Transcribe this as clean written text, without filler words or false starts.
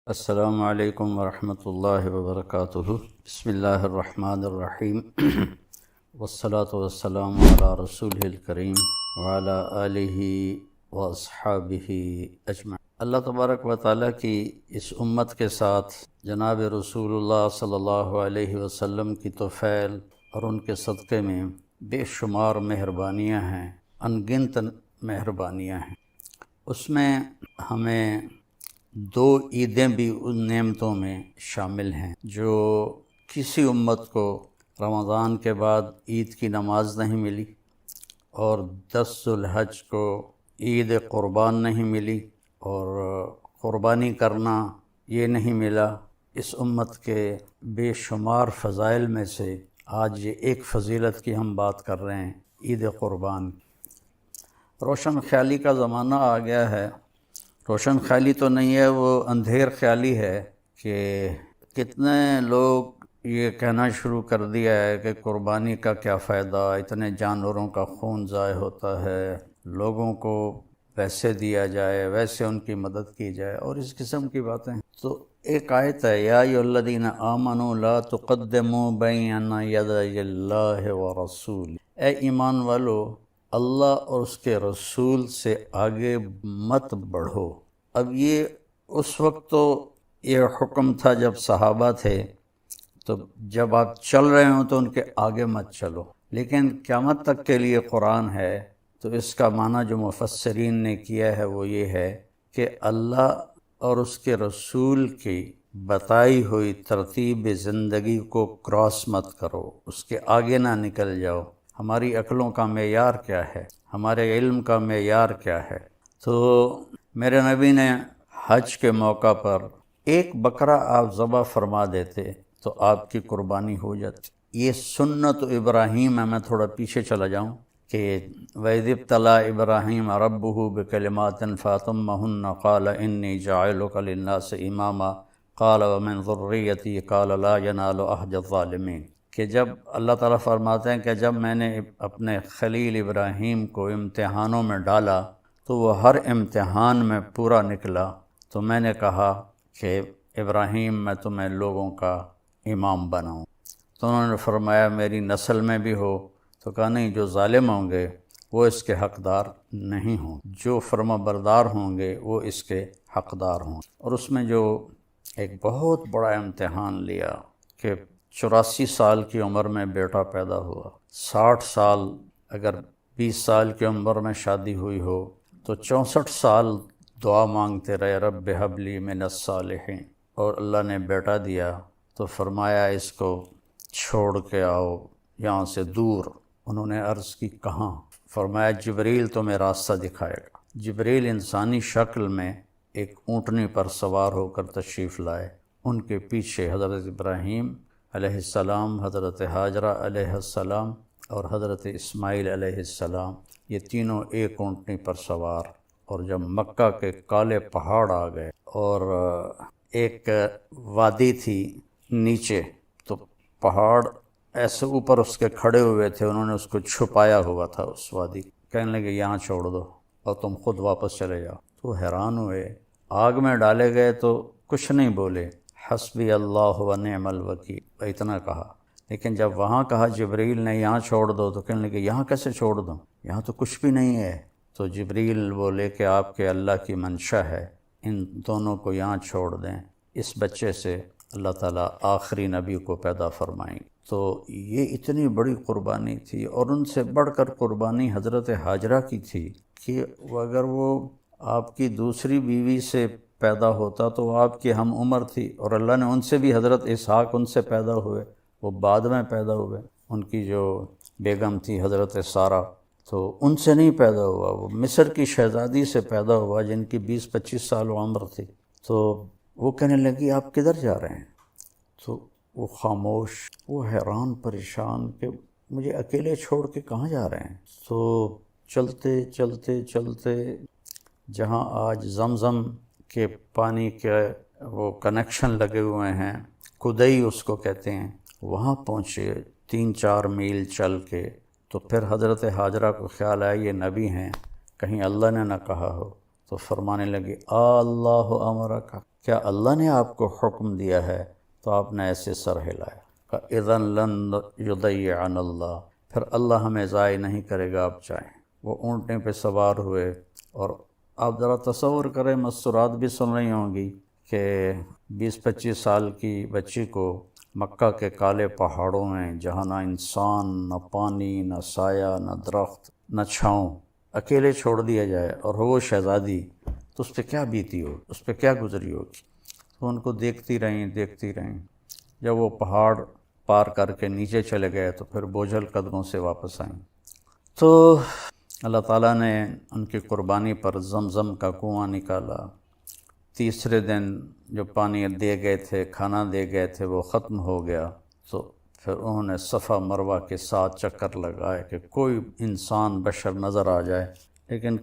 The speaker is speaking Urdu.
السلام علیکم ورحمۃ اللہ وبرکاتہ۔ بسم اللہ الرحمن الرحیم والصلاة والسلام علی رسولہ الکریم وعلی آلہ واصحابہ اجمعین۔ اللہ تبارک و تعالیٰ کی اس امت کے ساتھ جناب رسول اللہ صلی اللہ علیہ وسلم کی توفیل اور ان کے صدقے میں بے شمار مہربانیاں ہیں، ان گنت مہربانیاں ہیں۔ اس میں ہمیں دو عیدیں بھی ان نعمتوں میں شامل ہیں جو کسی امت کو رمضان کے بعد عید کی نماز نہیں ملی، اور 10 ذوالحج کو عید قربان نہیں ملی، اور قربانی کرنا یہ نہیں ملا۔ اس امت کے بے شمار فضائل میں سے آج یہ ایک فضیلت کی ہم بات کر رہے ہیں، عید قربان۔ روشن خیالی کا زمانہ آ گیا ہے۔ روشن خیالی تو نہیں ہے، وہ اندھیر خیالی ہے کہ کتنے لوگ یہ کہنا شروع کر دیا ہے کہ قربانی کا کیا فائدہ، اتنے جانوروں کا خون ضائع ہوتا ہے، لوگوں کو ویسے دیا جائے، ویسے ان کی مدد کی جائے، اور اس قسم کی باتیں۔ تو ایک آیت ہے، یا ایھا الذین آمنوا لا تقدموا بین یدی اللہ ورسولہ، اے ایمان والو اللہ اور اس کے رسول سے آگے مت بڑھو۔ اب یہ اس وقت تو یہ حکم تھا جب صحابہ تھے، تو جب آپ چل رہے ہوں تو ان کے آگے مت چلو، لیکن قیامت تک کے لیے قرآن ہے، تو اس کا معنی جو مفسرین نے کیا ہے وہ یہ ہے کہ اللہ اور اس کے رسول کی بتائی ہوئی ترتیب زندگی کو کراس مت کرو، اس کے آگے نہ نکل جاؤ۔ ہماری عقلوں کا معیار کیا ہے، ہمارے علم کا معیار کیا ہے؟ تو میرے نبی نے حج کے موقع پر ایک بکرا آپ ذبح فرما دیتے تو آپ کی قربانی ہو جاتی۔ یہ سنت ابراہیم ہے۔ میں تھوڑا پیچھے چلا جاؤں کہ وَإِذِ ابْتَلَىٰ إِبْرَاهِيمَ رَبُّهُ بِكَلِمَاتٍ فَأَتَمَّهُنَّ قَالَ إِنِّي جَاعِلُكَ لِلنَّاسِ إِمَامًا قَالَ وَمِنْ ذُرِّيَّتِي قَالَ لَا يَنَالُ عَهْدِ الظَّالِمِينَ، کہ جب اللہ تعالیٰ فرماتے ہیں کہ جب میں نے اپنے خلیل ابراہیم کو امتحانوں میں ڈالا تو وہ ہر امتحان میں پورا نکلا، تو میں نے کہا کہ ابراہیم میں تمہیں لوگوں کا امام بناؤں۔ تو انہوں نے فرمایا میری نسل میں بھی ہو، تو کہا نہیں، جو ظالم ہوں گے وہ اس کے حقدار نہیں ہوں، جو فرما بردار ہوں گے وہ اس کے حقدار ہوں۔ اور اس میں جو ایک بہت بڑا امتحان لیا کہ 84 سال کی عمر میں بیٹا پیدا ہوا، 60 سال اگر 20 سال کی عمر میں شادی ہوئی ہو تو 64 سال دعا مانگتے رہے، رب ھب لی من الصالحین، اور اللہ نے بیٹا دیا تو فرمایا اس کو چھوڑ کے آؤ یہاں سے دور۔ انہوں نے عرض کی کہاں؟ فرمایا جبریل تمہیں راستہ دکھائے گا۔ جبریل انسانی شکل میں ایک اونٹنی پر سوار ہو کر تشریف لائے، ان کے پیچھے حضرت ابراہیم علیہ السلام، حضرت حاجرہ علیہ السلام اور حضرت اسماعیل علیہ السلام، یہ تینوں ایک اونٹنی پر سوار۔ اور جب مکہ کے کالے پہاڑ آ گئے اور ایک وادی تھی نیچے، تو پہاڑ ایسے اوپر اس کے کھڑے ہوئے تھے، انہوں نے اس کو چھپایا ہوا تھا اس وادی، کہنے لگے یہاں چھوڑ دو اور تم خود واپس چلے جاؤ۔ تو حیران ہوئے، آگ میں ڈالے گئے تو کچھ نہیں بولے، حسبی اللہ و نعم الوکیل اتنا کہا، لیکن جب وہاں کہا جبریل نے یہاں چھوڑ دو تو کہنے لگے یہاں کیسے چھوڑ دوں، یہاں تو کچھ بھی نہیں ہے۔ تو جبریل بولے کہ آپ کے اللہ کی منشا ہے، ان دونوں کو یہاں چھوڑ دیں، اس بچے سے اللہ تعالیٰ آخری نبی کو پیدا فرمائیں۔ تو یہ اتنی بڑی قربانی تھی، اور ان سے بڑھ کر قربانی حضرت حاجرہ کی تھی کہ اگر وہ آپ کی دوسری بیوی سے پیدا ہوتا تو وہ آپ کی ہم عمر تھی، اور اللہ نے ان سے بھی، حضرت اسحاق ان سے پیدا ہوئے، وہ بعد میں پیدا ہوئے۔ ان کی جو بیگم تھی حضرت سارہ، تو ان سے نہیں پیدا ہوا، وہ مصر کی شہزادی سے پیدا ہوا جن کی 20-25 سال عمر تھی۔ تو وہ کہنے لگی آپ کدھر جا رہے ہیں؟ تو وہ خاموش، وہ حیران پریشان کہ مجھے اکیلے چھوڑ کے کہاں جا رہے ہیں؟ تو چلتے چلتے چلتے جہاں آج زمزم کے پانی کے وہ کنیکشن لگے ہوئے ہیں، کدئی اس کو کہتے ہیں، وہاں پہنچے 3-4 میل چل کے۔ تو پھر حضرت حاجرہ کو خیال آیا یہ نبی ہیں، کہیں اللہ نے نہ کہا ہو، تو فرمانے لگے اللہ امرک، کیا اللہ نے آپ کو حکم دیا ہے؟ تو آپ نے ایسے سر ہلایا۔ فَإِذًا لَن يُضَيِّعَنَ اللَّهُ، پھر اللہ ہمیں ضائع نہیں کرے گا آپ چاہیں۔ وہ اونٹیں پہ سوار ہوئے، اور آپ ذرا تصور کریں، مسرات بھی سن رہی ہوں گی کہ 20-25 سال کی بچی کو مکہ کے کالے پہاڑوں میں، جہاں نہ انسان، نہ پانی، نہ سایہ، نہ درخت، نہ چھاؤں، اکیلے چھوڑ دیا جائے، اور وہ شہزادی، تو اس پہ کیا بیتی ہوگی، اس پہ کیا گزری ہوگی۔ تو ان کو دیکھتی رہیں۔ جب وہ پہاڑ پار کر کے نیچے چلے گئے تو پھر بوجھل قدموں سے واپس آئیں۔ تو اللہ تعالیٰ نے ان کی قربانی پر زمزم کا کنواں نکالا۔ تیسرے دن جو پانی دے گئے تھے، کھانا دے گئے تھے، وہ ختم ہو گیا۔ تو پھر انہوں نے صفا مروہ کے 7 چکر لگائے کہ کوئی انسان بشر نظر آ جائے، لیکن